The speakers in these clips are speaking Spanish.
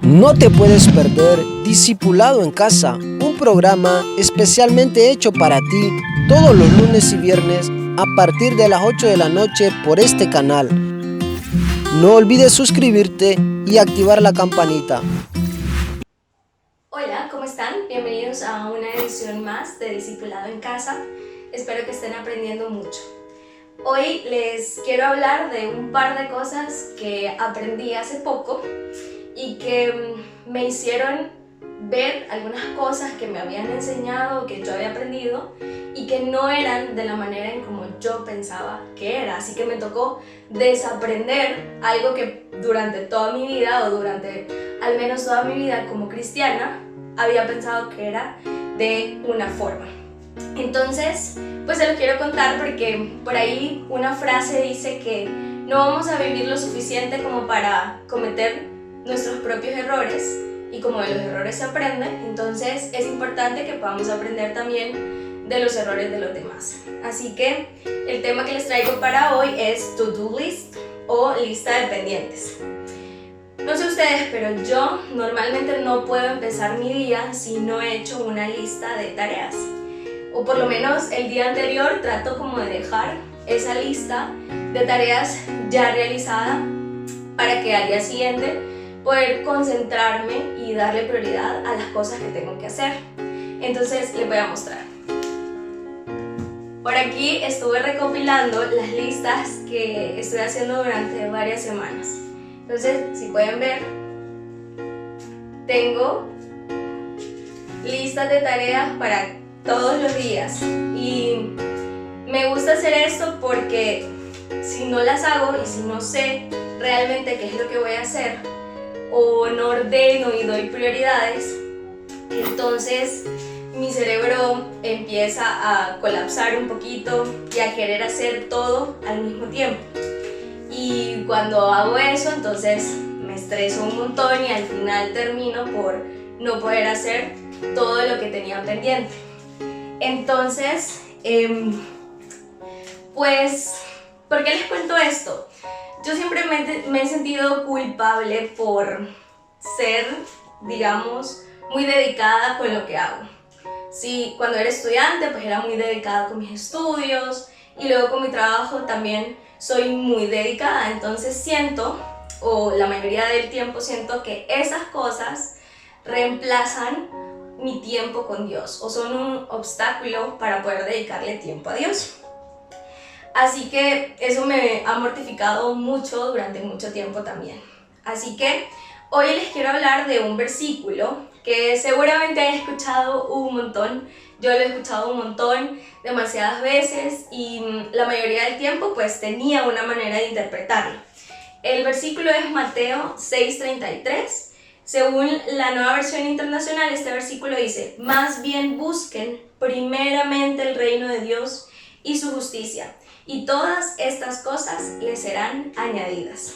No te puedes perder Discipulado en Casa, un programa especialmente hecho para ti todos los lunes y viernes a partir de las 8 de la noche por este canal. No olvides suscribirte y activar la campanita. Hola, ¿cómo están? Bienvenidos a una edición más de Discipulado en Casa. Espero que estén aprendiendo mucho. Hoy les quiero hablar de un par de cosas que aprendí hace poco y que me hicieron ver algunas cosas que me habían enseñado, que yo había aprendido y que no eran de la manera en como yo pensaba que era. Así que me tocó desaprender algo que durante toda mi vida, o durante al menos toda mi vida como cristiana, había pensado que era de una forma. Entonces, pues se lo quiero contar porque por ahí una frase dice que no vamos a vivir lo suficiente como para cometer nuestros propios errores, y como de los errores se aprende, entonces es importante que podamos aprender también de los errores de los demás. Así que el tema que les traigo para hoy es to-do list o lista de pendientes. No sé ustedes, pero yo normalmente no puedo empezar mi día si no he hecho una lista de tareas. O por lo menos el día anterior trato como de dejar esa lista de tareas ya realizada para que al día siguiente poder concentrarme y darle prioridad a las cosas que tengo que hacer. Entonces les voy a mostrar. Por aquí estuve recopilando las listas que estoy haciendo durante varias semanas. Entonces, si pueden ver, tengo listas de tareas para todos los días. Y me gusta hacer esto porque si no las hago y si no sé realmente qué es lo que voy a hacer, o no ordeno y doy prioridades, entonces mi cerebro empieza a colapsar un poquito y a querer hacer todo al mismo tiempo. Y cuando hago eso, entonces me estreso un montón y al final termino por no poder hacer todo lo que tenía pendiente. Entonces, pues, ¿por qué les cuento esto? Yo siempre me he sentido culpable por ser, digamos, muy dedicada con lo que hago. Sí, cuando era estudiante, pues era muy dedicada con mis estudios, y luego con mi trabajo también soy muy dedicada. Entonces siento, o la mayoría del tiempo siento, que esas cosas reemplazan mi tiempo con Dios, o son un obstáculo para poder dedicarle tiempo a Dios. Así que eso me ha mortificado mucho durante mucho tiempo también. Así que hoy les quiero hablar de un versículo que seguramente han escuchado un montón. Yo lo he escuchado un montón, demasiadas veces, y la mayoría del tiempo pues tenía una manera de interpretarlo. El versículo es Mateo 6:33. Según la Nueva Versión Internacional, este versículo dice: más bien busquen primeramente el reino de Dios y su justicia, y todas estas cosas les serán añadidas.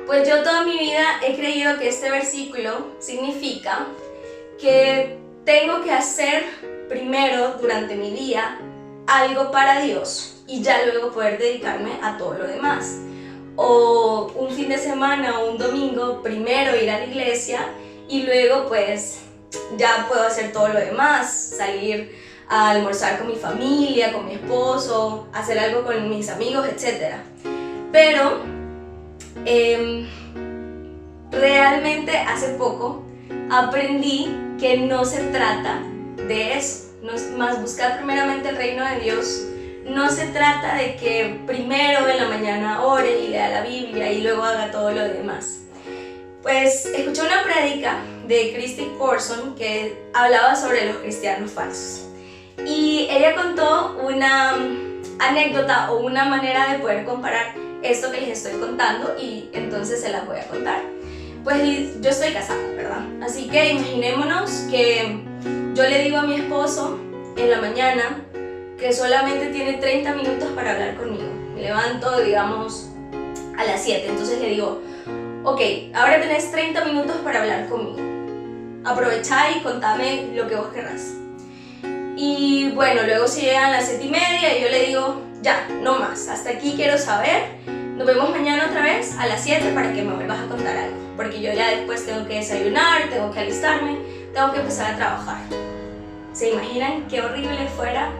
Pues yo toda mi vida he creído que este versículo significa que tengo que hacer primero durante mi día algo para Dios y ya luego poder dedicarme a todo lo demás. O un fin de semana o un domingo, primero ir a la iglesia y luego pues ya puedo hacer todo lo demás, salir a almorzar con mi familia, con mi esposo, hacer algo con mis amigos, etc. Pero realmente hace poco aprendí que no se trata de eso. No es más buscar primeramente el reino de Dios. No se trata de que primero en la mañana ore y lea la Biblia y luego haga todo lo demás. Pues escuché una prédica de Christy Corson que hablaba sobre los cristianos falsos. Y ella contó una anécdota o una manera de poder comparar esto que les estoy contando, y entonces se las voy a contar. Pues yo estoy casada, ¿verdad? Así que imaginémonos que yo le digo a mi esposo en la mañana que solamente tiene 30 minutos para hablar conmigo. Me levanto, digamos, a las 7. Entonces le digo: ok, ahora tenés 30 minutos para hablar conmigo. Aprovechá y contame lo que vos querrás. Y bueno, luego si llegan las 7:30 y yo le digo: ya, no más, hasta aquí quiero saber nos vemos mañana otra vez a las 7 para que me vuelvas a contar algo, porque yo ya después tengo que desayunar, tengo que alistarme, tengo que empezar a trabajar. ¿Se imaginan qué horrible fuera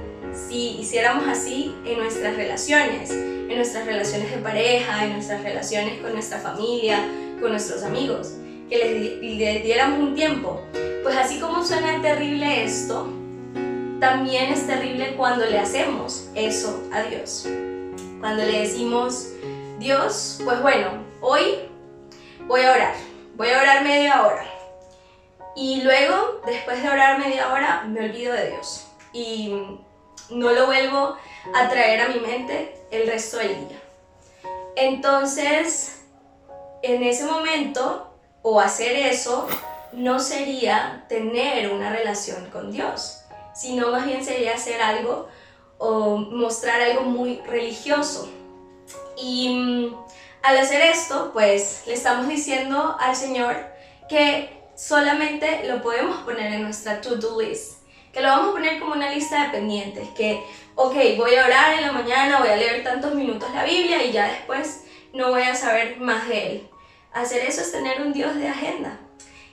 si hiciéramos así en nuestras relaciones de pareja, en nuestras relaciones con nuestra familia, con nuestros amigos, que les diéramos un tiempo? Pues así como suena terrible esto, también es terrible cuando le hacemos eso a Dios. Cuando le decimos, Dios, pues bueno, hoy voy a orar media hora. Y luego, después de orar media hora, me olvido de Dios. Y no lo vuelvo a traer a mi mente el resto del día. Entonces, en ese momento, o hacer eso, no sería tener una relación con Dios, sino más bien sería hacer algo o mostrar algo muy religioso. Y al hacer esto, pues le estamos diciendo al Señor que solamente lo podemos poner en nuestra to-do list, que lo vamos a poner como una lista de pendientes, que ok, voy a orar en la mañana, voy a leer tantos minutos la Biblia y ya después no voy a saber más de Él. Hacer eso es tener un Dios de agenda.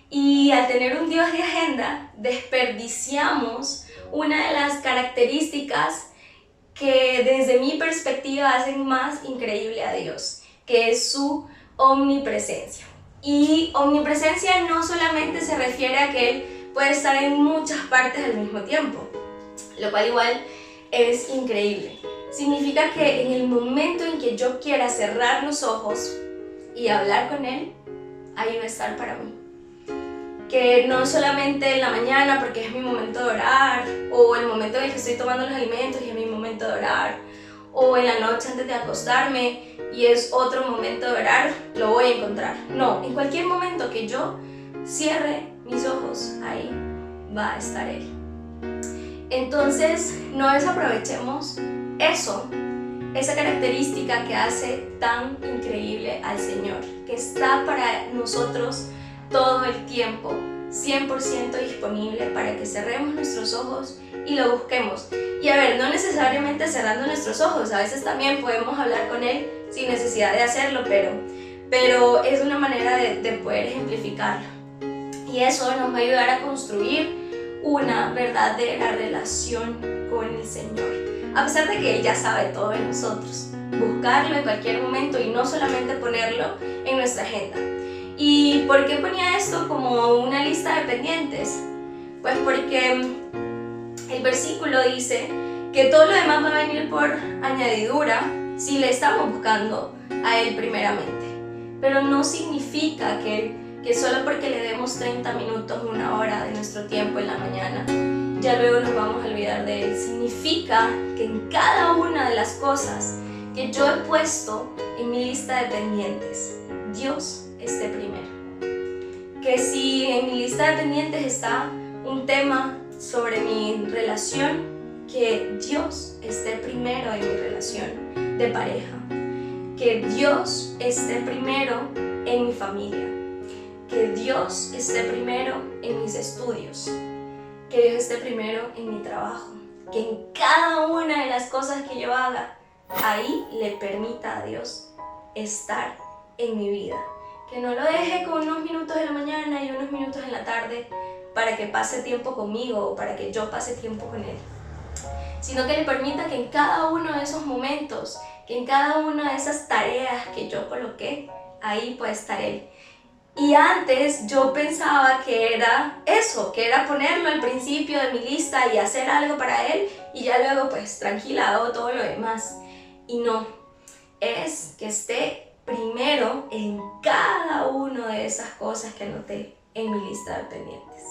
Y al tener un Dios de agenda, desperdiciamos una de las características que desde mi perspectiva hacen más increíble a Dios, que es su omnipresencia. Y omnipresencia no solamente se refiere a que Él puede estar en muchas partes al mismo tiempo, lo cual igual es increíble. Significa que en el momento en que yo quiera cerrar los ojos y hablar con Él, ahí va a estar para mí. Que no solamente en la mañana porque es mi momento de orar, o el momento en el que estoy tomando los alimentos y es mi momento de orar, o en la noche antes de acostarme y es otro momento de orar, lo voy a encontrar. No, en cualquier momento que yo cierre mis ojos, ahí va a estar Él. Entonces, no desaprovechemos eso, esa característica que hace tan increíble al Señor, que está para nosotros todo el tiempo, 100% disponible para que cerremos nuestros ojos y lo busquemos. Y a ver, no necesariamente cerrando nuestros ojos, a veces también podemos hablar con Él sin necesidad de hacerlo, pero es una manera de poder ejemplificarlo. Y eso nos va a ayudar a construir una verdadera relación con el Señor, a pesar de que Él ya sabe todo de nosotros. Buscarlo en cualquier momento y no solamente ponerlo en nuestra agenda. ¿Y por qué ponía esto como una lista de pendientes? Pues porque el versículo dice que todo lo demás va a venir por añadidura si le estamos buscando a Él primeramente. Pero no significa que solo porque le demos 30 minutos, una hora de nuestro tiempo en la mañana, ya luego nos vamos a olvidar de Él. Significa que en cada una de las cosas que yo he puesto en mi lista de pendientes, Dios esté primero. Que si en mi lista de pendientes está un tema sobre mi relación, que Dios esté primero en mi relación de pareja. Que Dios esté primero en mi familia. Que Dios esté primero en mis estudios. Que Dios esté primero en mi trabajo. Que en cada una de las cosas que yo haga, ahí le permita a Dios estar en mi vida. Que no lo deje con unos minutos de la mañana y unos minutos en la tarde para que pase tiempo conmigo o para que yo pase tiempo con Él, sino que le permita que en cada uno de esos momentos, que en cada una de esas tareas que yo coloqué, ahí puede estar Él. Y antes yo pensaba que era eso, que era ponerlo al principio de mi lista y hacer algo para Él y ya luego pues tranquila hago todo lo demás. Y no, es que esté primero en cada una de esas cosas que anoté en mi lista de pendientes,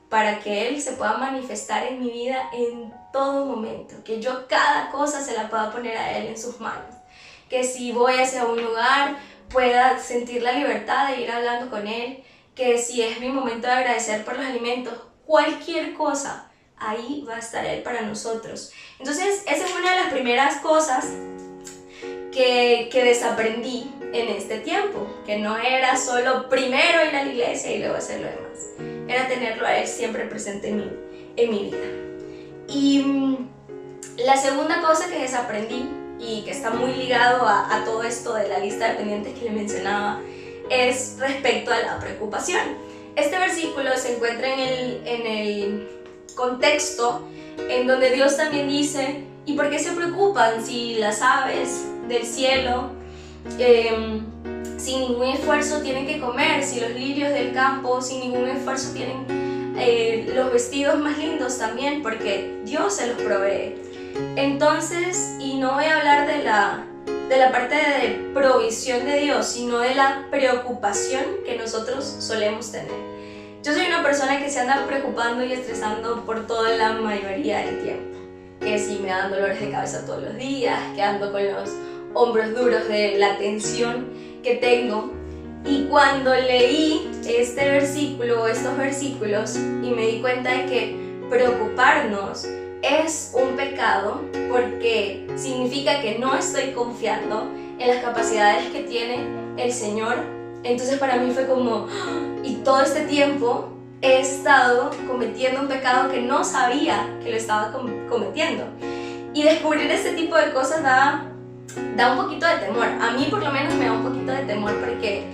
para que Él se pueda manifestar en mi vida en todo momento, que yo cada cosa se la pueda poner a Él en sus manos, que si voy hacia un lugar pueda sentir la libertad de ir hablando con Él, que si es mi momento de agradecer por los alimentos, cualquier cosa, ahí va a estar Él para nosotros. Entonces esa es una de las primeras cosas que desaprendí en este tiempo, que no era solo primero ir a la iglesia y luego hacer lo demás, era tenerlo a Él siempre presente en mi vida. Y la segunda cosa que desaprendí y que está muy ligado a todo esto de la lista de pendientes que le mencionaba, es respecto a la preocupación. Este versículo se encuentra en el contexto en donde Dios también dice: ¿y por qué se preocupan si las aves del cielo sin ningún esfuerzo tienen que comer, si los lirios del campo sin ningún esfuerzo tienen los vestidos más lindos también, porque Dios se los provee? Entonces, y no voy a hablar de la parte de provisión de Dios, sino de la preocupación que nosotros solemos tener. Yo soy una persona que se anda preocupando y estresando por toda la mayoría del tiempo. Que si me dan dolores de cabeza todos los días, que ando con los hombros duros de la tensión que tengo. Y cuando leí este versículo o estos versículos y me di cuenta de que preocuparnos es un pecado, porque significa que no estoy confiando en las capacidades que tiene el Señor. Entonces para mí fue como, y todo este tiempo he estado cometiendo un pecado que no sabía que lo estaba cometiendo. Y descubrir este tipo de cosas da un poquito de temor. A mí por lo menos me da un poquito de temor, porque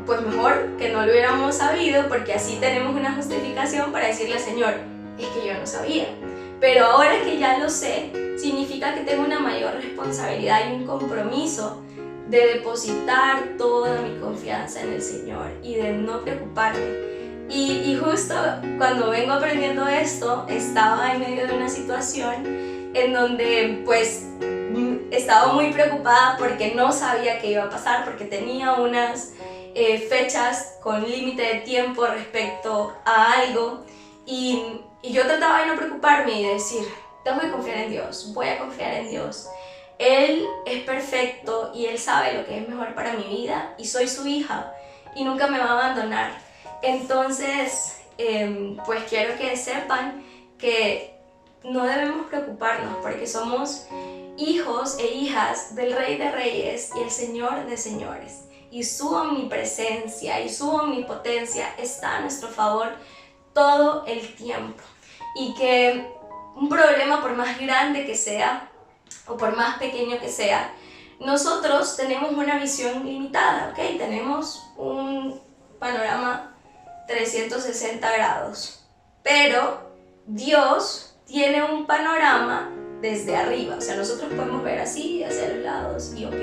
pues mejor que no lo hubiéramos sabido, porque así tenemos una justificación para decirle al Señor: es que yo no sabía. Pero ahora que ya lo sé, significa que tengo una mayor responsabilidad y un compromiso de depositar toda mi confianza en el Señor y de no preocuparme. Y justo cuando vengo aprendiendo esto, estaba en medio de una situación en donde pues estaba muy preocupada porque no sabía qué iba a pasar, porque tenía unas fechas con límite de tiempo respecto a algo, y yo trataba de no preocuparme y de decir: tengo que confiar en Dios, voy a confiar en Dios. Él es perfecto y Él sabe lo que es mejor para mi vida, y soy su hija y nunca me va a abandonar. Entonces, pues quiero que sepan que no debemos preocuparnos, porque somos hijos e hijas del Rey de Reyes y el Señor de Señores, y su omnipresencia y su omnipotencia está a nuestro favor todo el tiempo. Y que un problema, por más grande que sea o por más pequeño que sea, nosotros tenemos una visión limitada, ¿ok? Tenemos un panorama 360 grados, pero Dios tiene un panorama desde arriba. O sea, nosotros podemos ver así, hacia los lados, y ok,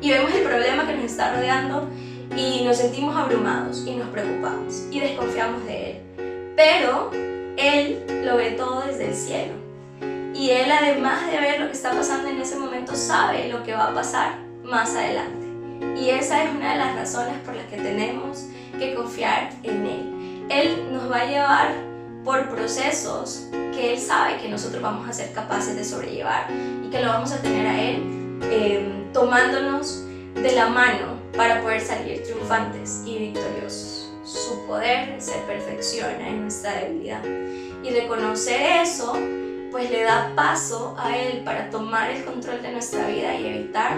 y vemos el problema que nos está rodeando y nos sentimos abrumados y nos preocupamos y desconfiamos de Él. Pero Él lo ve todo desde el cielo, y Él, además de ver lo que está pasando en ese momento, sabe lo que va a pasar más adelante. Y esa es una de las razones por las que tenemos que confiar en Él. Él nos va a llevar por procesos que Él sabe que nosotros vamos a ser capaces de sobrellevar, y que lo vamos a tener a Él tomándonos de la mano para poder salir triunfantes y victoriosos. Su poder se perfecciona en nuestra debilidad, y reconocer eso pues le da paso a Él para tomar el control de nuestra vida y evitar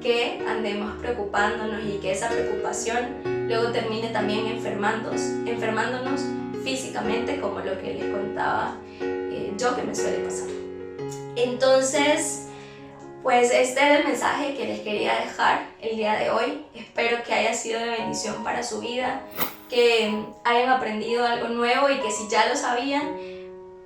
que andemos preocupándonos, y que esa preocupación luego termine también enfermándonos físicamente, como lo que les contaba yo que me suele pasar. Entonces, pues este es el mensaje que les quería dejar el día de hoy. Espero que haya sido de bendición para su vida, que hayan aprendido algo nuevo, y que si ya lo sabían,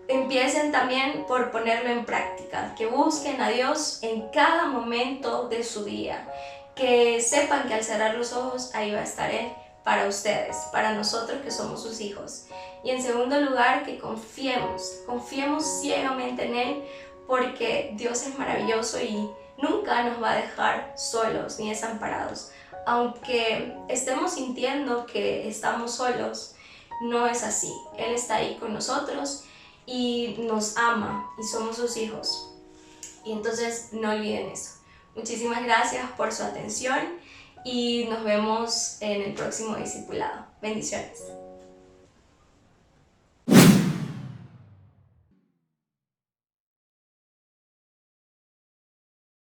empiecen también por ponerlo en práctica, que busquen a Dios en cada momento de su día, que sepan que al cerrar los ojos ahí va a estar Él para ustedes, para nosotros que somos sus hijos. Y en segundo lugar, que confiemos ciegamente en Él, porque Dios es maravilloso y nunca nos va a dejar solos ni desamparados. Aunque estemos sintiendo que estamos solos, no es así. Él está ahí con nosotros y nos ama, y somos sus hijos. Y entonces no olviden eso. Muchísimas gracias por su atención, y nos vemos en el próximo discipulado. Bendiciones.